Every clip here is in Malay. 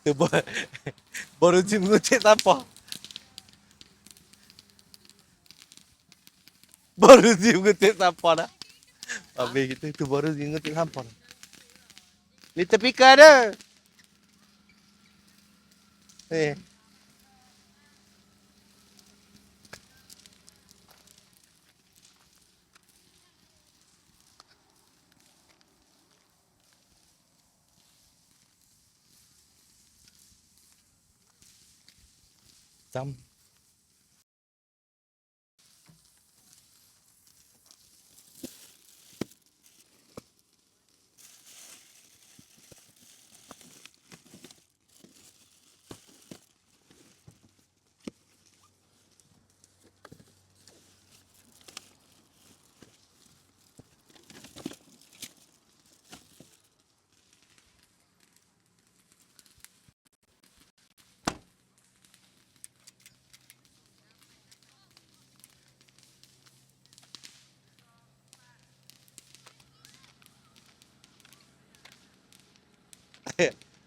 Tu baru je mengutip sampah. Baru je mengutip sampah dah. Habis kita tu baru je mengutip sampah dah. Little pika dah. Eh. Jam.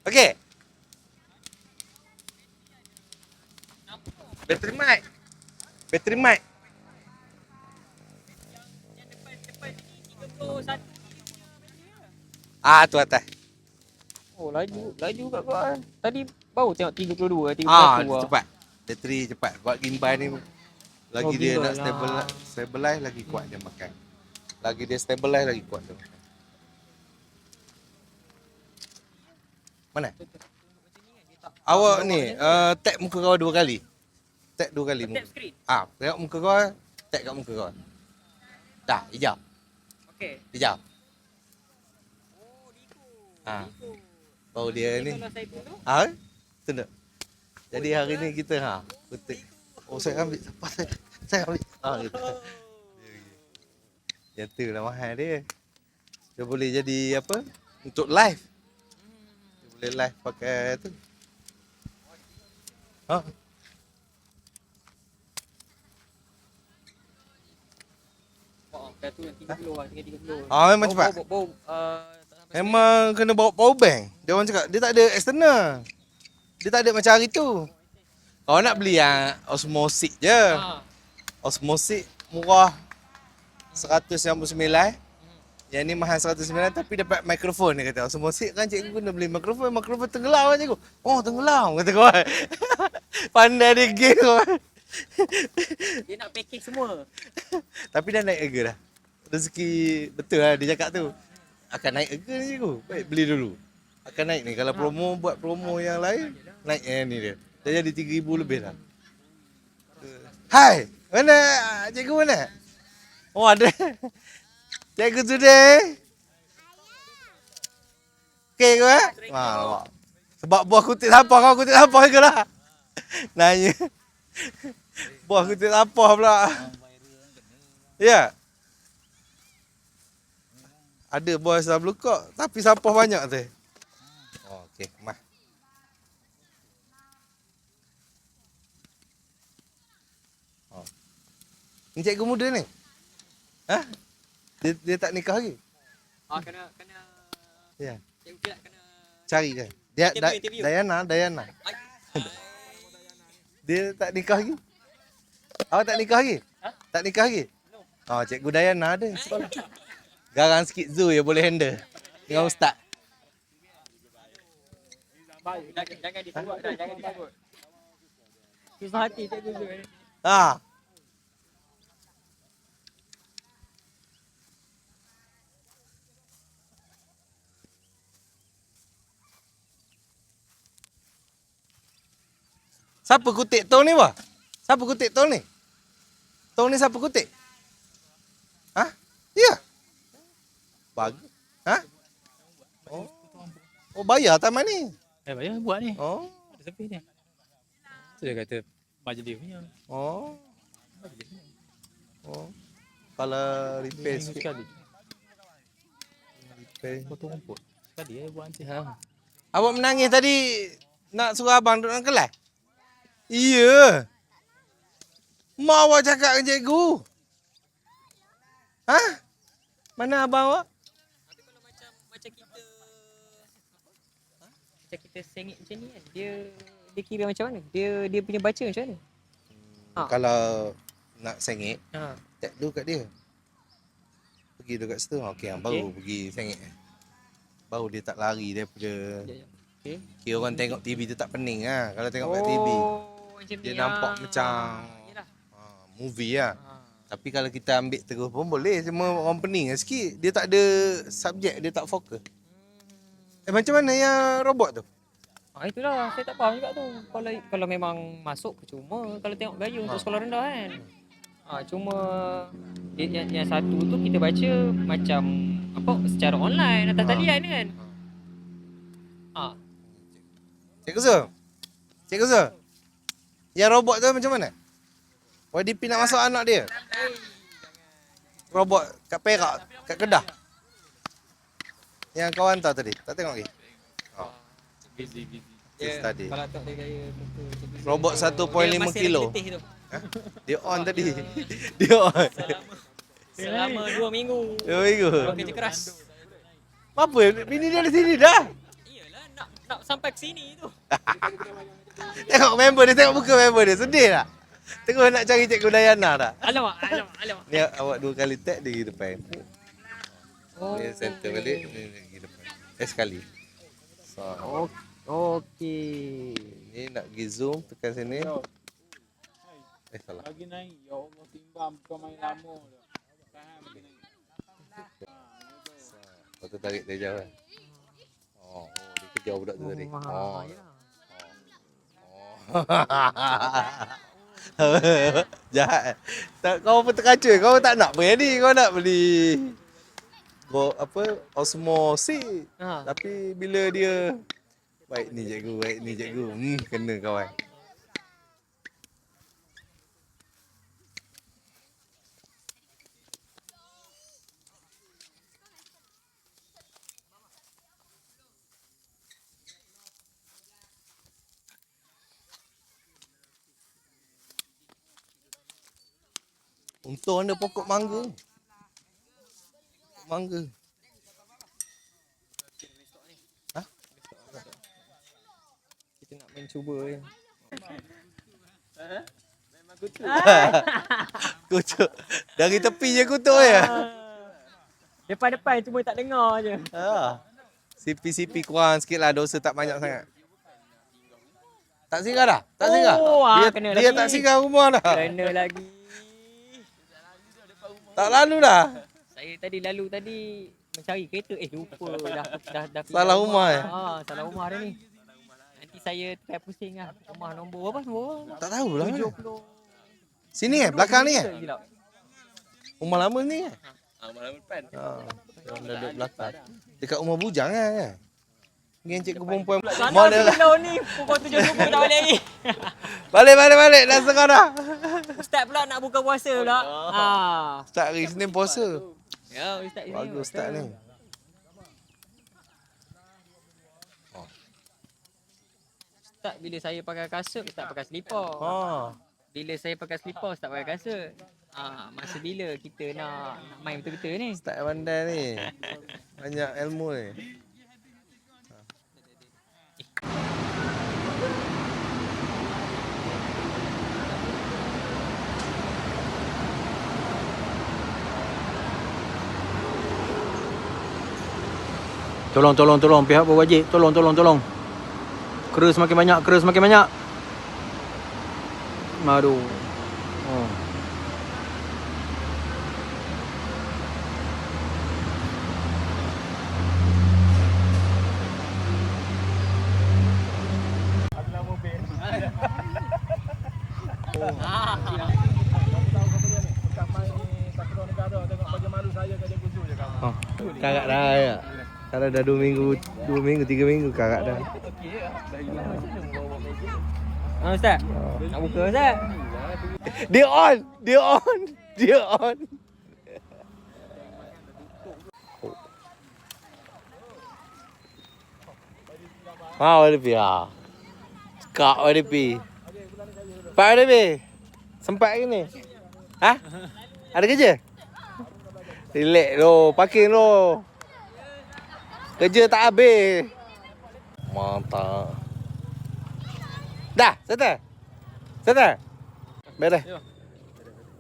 Okey. Bateri mic. Bateri mic. Yang depan ni 31. Tu atas. Oh, laju kat kau kan. Tadi baru tengok 32, 31 Dia cepat. Bateri cepat. Buat gimbal ni lagi dia gimbal nak stabilize lagi kuat dia makan. Lagi dia stabilize lagi kuat dia makan. Mana? Awak ni tag muka kau 2 kali. Tag 2 kali muka. Tap screen. Tengok muka kau, tag kat muka kau. Dah, hijau. Okey. Hijau. Oh, Diko. Baru dia ni. Kalau saya dulu. Tunduk. Jadi hari ni kita betul. Oh, saya ambil siapa saya? Saya ambil. Gitu. Yang tu lah mahal dia. Dia boleh jadi apa? Untuk live. Dia boleh live pakai tu. Dah tu yang 30 lah, 30. Memang cepat. Memang kena bawa power bank. Dia orang cakap dia tak ada external. Dia tak ada macam hari tu. Kau nak beli yang osmosis je. Osmosis murah 199. Yang ni mahal 109 tapi dapat mikrofon dia kata. Osmosis kan cikgu guna beli mikrofon. Mikrofon tenggelam kan cikgu. Oh tenggelam kata kau. Pandai dia game kau. Dia nak packing semua. Tapi dah naik harga dah. Rezeki betul lah dia cakap tu. Akan naik harga ni cikgu. Baik beli dulu. Akan naik ni. Kalau promo buat promo yang lain, naik ni dia. Dah jadi 3,000 lebih dah. Hai, mana cikgu mana? Oh ada. Cikgu today. Okey ke? Nampak. Sebab buah kutip sampah kau kutip sampah ke lah. Nanya. Buah kutip sampah pula. Ya. Ada buah asam blukok tapi sampah banyak tu. Oh, okey, mah. Ni cikgu muda ni? Dia tak nikah lagi? Kena Ya. cikgu kilat kena Cari kan? Dia interview. Dayana. Dia tak nikah lagi? Awak tak nikah lagi? Tak nikah lagi? Oh, cikgu Dayana ada sekolah. Garang sikit Zu je boleh handle. Dengan ustaz. Jangan disebut dah, jangan disebut. Susah hati cikgu tu. Siapa kutip tong ni bah? Siapa kutip tong ni? Tong ni siapa kutip? Ya. Bagus. Oh bayar taman ni. Bayar buat ni. Oh. Ada servis ni. Tu dia kata majlis punya. Oh. Kalau repair Seminggu sikit. sekali. Repair. Potong rumput. Sekali buat nanti. Awak menangis tadi nak suruh abang duduk dalam kelas? Iya. Mak awak cakap dengan cikgu. Mana abang awak? Tapi kalau macam kita Kalau kita sengit macam ni kan, dia kira macam mana? Dia punya baca macam mana? Kalau nak sengit, Ha. tap dulu kat dia. Pergi dekat situ. Okey, baru pergi sengit. Baru dia tak lari daripada. Okey. Kira orang tengok TV tu tak pening lah. Kalau tengok kat TV, Macam dia ni nampak lah. macam Yalah. movie lah. Ha. Tapi kalau kita ambil terus pun boleh. Cuma orang pening lah sikit. Dia tak ada subjek, dia tak fokus. Macam mana yang robot tu? Itulah saya tak faham juga tu. Kalau memang masuk percuma kalau tengok gaya untuk sekolah rendah kan. Cuma yang satu tu kita baca macam apa secara online atas talian kan. Cikgu Zul. Cikgu Zul. Yang robot tu macam mana? YDP nak masuk anak dia. Robot kat Perak, kat Kedah. Yang kau hantar tadi. Tak tengok lagi? Busy. Case study. Kalau tengok dia gaya muka cikgu Zul. Robot 1.5 kilo. Letih tu. Dia on tadi. Dia on. Selama 2 minggu. 2 minggu. Kerja keras. Apa? Bini dia di sini dah. Iyalah nak sampai ke sini tu. Tengok member dia, tengok muka member dia. Sedih tak? Tengok nak cari Cikgu Dayana tak? Alamak. Ni awak 2 kali tag dia pergi depan. Ni center balik, ni pergi depan. Sekali. So, Okey. ni nak pergi zoom, tekan sini. Salah. Lagi naik, ya Allah timbang bukan main lama dah. Tahan lagi naik. Lepas tu tarik dia jauh kan? Dia kejar budak tu tadi. Jahat. Kau pun terkacau, kau tak nak beli ni, kau nak beli osmosis. Tapi bila dia baik ni cikgu, kena kawan. Untung ada pokok mangga. Mangga. Kita nak main cuba je. Kutuk. Dari tepi je kutuk je. Depan-depan cuma tak dengar je. CP kurang sikit lah, dosa tak banyak sangat. Tak singgah dah? Tak singgah? Kena Dia lagi. tak singgah rumah dah. Kena lagi. Tak lalu dah. Saya lalu tadi mencari kereta. Lupa dah Salah rumah salah rumah dah ni. Nanti saya try pusing lah. Rumah nombor apa? Tak tahulah. 70. Sini belakang ni Silap. Rumah lama ni Rumah lama depan. Yang duduk belakang. Dekat rumah bujang kan. Dengan cikgu perempuan. Sana bila ni pukul 7 subuh dah balik lagi. Balik. Dah setengah dah. Ustaz pula nak buka puasa pula. Ustaz hari Senin puasa. Ya, ustaz ini. Bagus ustaz ni. Ustaz bila saya pakai kasut, ustaz pakai selipar. Bila saya pakai selipar, ustaz pakai kasut. Masa bila kita nak main betul-betul ni? Ustaz pandai ni. Banyak ilmu ni. Tolong pihak berwajib. Tolong. Kera semakin banyak. Aduh. Karak dah ya. Kalau dah 2 minggu, 3 minggu karak dah. Ustaz, nak buka Ustaz? Dia on. YDP Kak YDP. Pak YDP. Sempat ke ni? Ada kerja? Relax lo, parking lo. Kerja tak habis. Mantap. Dah, settle. Settle. Beres.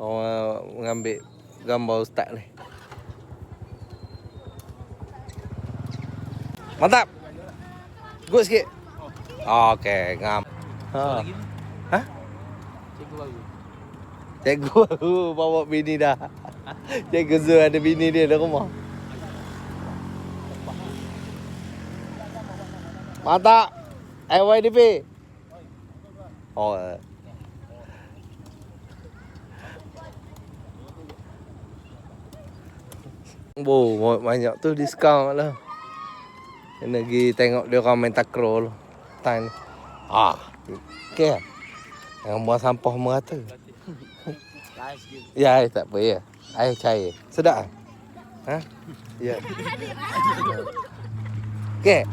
Oh, mengambil gambar ustaz ni. Mantap. Good sikit. Okey, ngam. Ha. Ha? Cikgu baru bawa bini dah. Cikgu Zul ada bini dia dalam rumah. Mantap. IYDP. Oh. Banyak tu diskaun lah. Kena pergi tengok dia orang main takraw. Time. Okey. Jangan buang sampah merata. Ya, tak apa ya. Air cair. Sedap. Ha? Ya. Okey.